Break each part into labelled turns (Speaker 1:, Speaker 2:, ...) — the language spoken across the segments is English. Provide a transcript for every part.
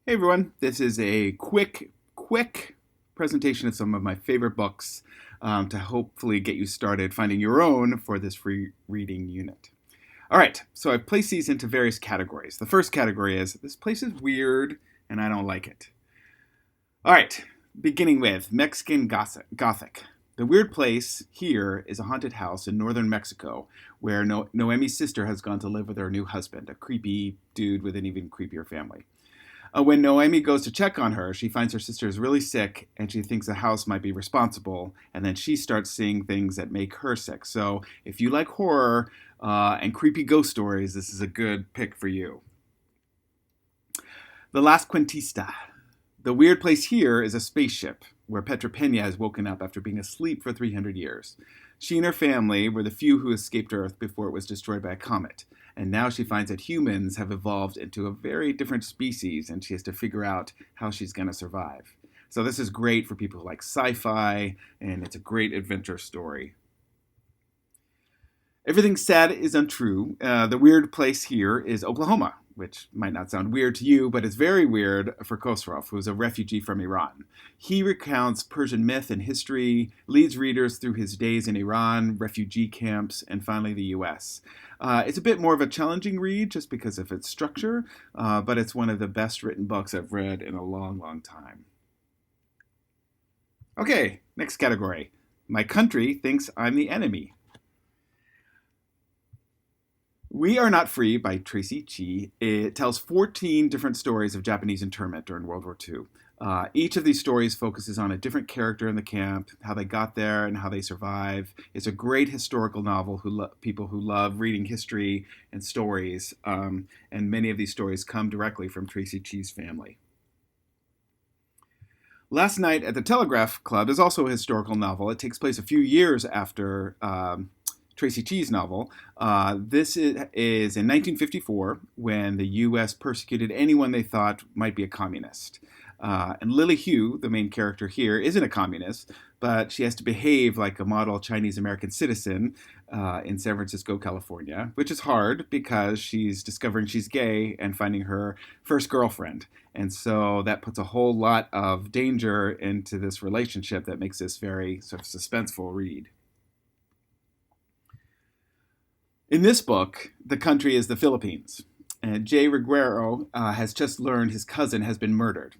Speaker 1: Hey everyone, this is a quick presentation of some of my favorite books to hopefully get you started finding your own for this free reading unit. All right, so I've placed these into various categories. The first category is this place is weird and I don't like it. All right, beginning with Mexican Gothic. The weird place here is a haunted house in northern Mexico where Noemi's sister has gone to live with her new husband, a creepy dude with an even creepier family. When Noemi goes to check on her, she finds her sister is really sick and she thinks the house might be responsible. And then she starts seeing things that make her sick. So if you like horror and creepy ghost stories, this is a good pick for you. The Last Cuentista. The weird place here is a spaceship where Petra Pena has woken up after being asleep for 300 years. She and her family were the few who escaped Earth before it was destroyed by a comet. And now she finds that humans have evolved into a very different species, and she has to figure out how she's going to survive. So this is great for people who like sci-fi, and it's a great adventure story. Everything said is untrue. The weird place here is Oklahoma, which might not sound weird to you, but it's very weird for Khosrow, who's a refugee from Iran. He recounts Persian myth and history, leads readers through his days in Iran, refugee camps, and finally the US. It's a bit more of a challenging read just because of its structure, but it's one of the best written books I've read in a long time. Okay, next category. My country thinks I'm the enemy. We Are Not Free by Tracy Chee. It tells 14 different stories of Japanese internment during World War II. Each of these stories focuses on a different character in the camp, how they got there, and how they survive. It's a great historical novel people who love reading history and stories, and many of these stories come directly from Tracy Chee's family. Last Night at the Telegraph Club is also a historical novel. It takes place a few years after Tracy Chee's novel. This is in 1954 when the U.S. persecuted anyone they thought might be a communist. And Lily Hugh, the main character here, isn't a communist, but she has to behave like a model Chinese American citizen in San Francisco, California, which is hard because she's discovering she's gay and finding her first girlfriend. And so that puts a whole lot of danger into this relationship that makes this very sort of suspenseful read. In this book, the country is the Philippines, and Jay Reguero has just learned his cousin has been murdered.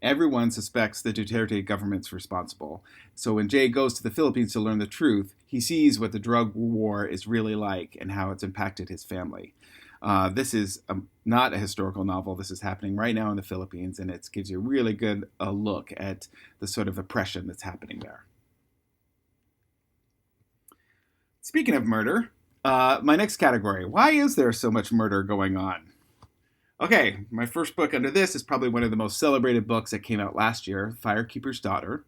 Speaker 1: Everyone suspects the Duterte government's responsible. So when Jay goes to the Philippines to learn the truth, he sees what the drug war is really like and how it's impacted his family. This is not a historical novel. This is happening right now in the Philippines, and it gives you a really good look at the sort of oppression that's happening there. Speaking of murder, my next category. Why is there so much murder going on? Okay, my first book under this is probably one of the most celebrated books that came out last year, Firekeeper's Daughter.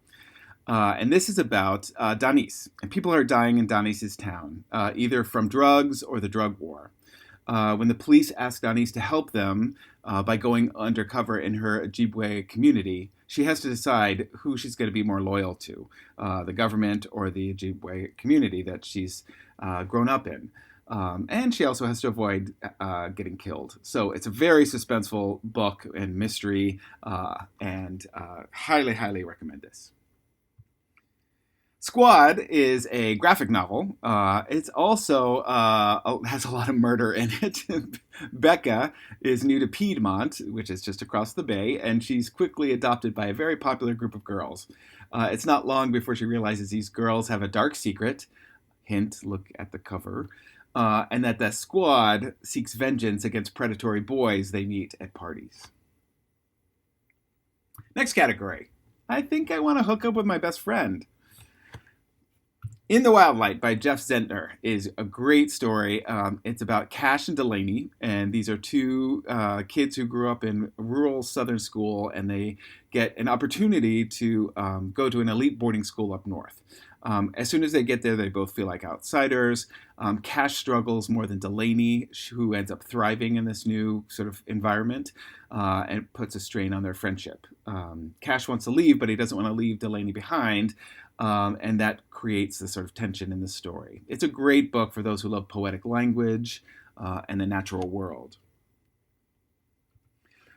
Speaker 1: And this is about Danis. And people are dying in Danis' town, either from drugs or the drug war. When the police ask Danis to help them by going undercover in her Ojibwe community, she has to decide who she's going to be more loyal to, the government or the Ojibwe community that she's grown up in. And she also has to avoid getting killed. So it's a very suspenseful book and mystery, and highly recommend this. Squad is a graphic novel. It's also has a lot of murder in it. Becca is new to Piedmont, which is just across the bay, and she's quickly adopted by a very popular group of girls. It's not long before she realizes these girls have a dark secret. Hint, look at the cover. And that the squad seeks vengeance against predatory boys they meet at parties. Next category. I think I want to hook up with my best friend. In the Wild Light by Jeff Zentner is a great story. It's about Cash and Delaney, and these are two kids who grew up in a rural southern school, and they get an opportunity to go to an elite boarding school up north. As soon as they get there, they both feel like outsiders. Cash struggles more than Delaney, who ends up thriving in this new sort of environment, and puts a strain on their friendship. Cash wants to leave, but he doesn't want to leave Delaney behind, and that creates this sort of tension in the story. It's a great book for those who love poetic language and the natural world.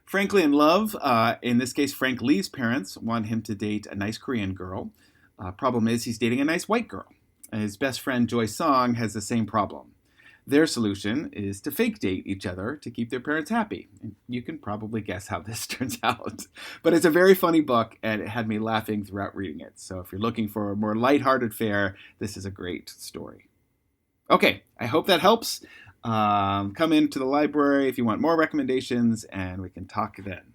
Speaker 1: Frankly in love. In this case, Frank Lee's parents want him to date a nice Korean girl. Problem is, he's dating a nice white girl. His best friend Joy Song has the same problem. Their solution is to fake date each other to keep their parents happy. And you can probably guess how this turns out. But it's a very funny book, and it had me laughing throughout reading it. So if you're looking for a more lighthearted fare, this is a great story. Okay, I hope that helps. Come into the library if you want more recommendations, and we can talk then.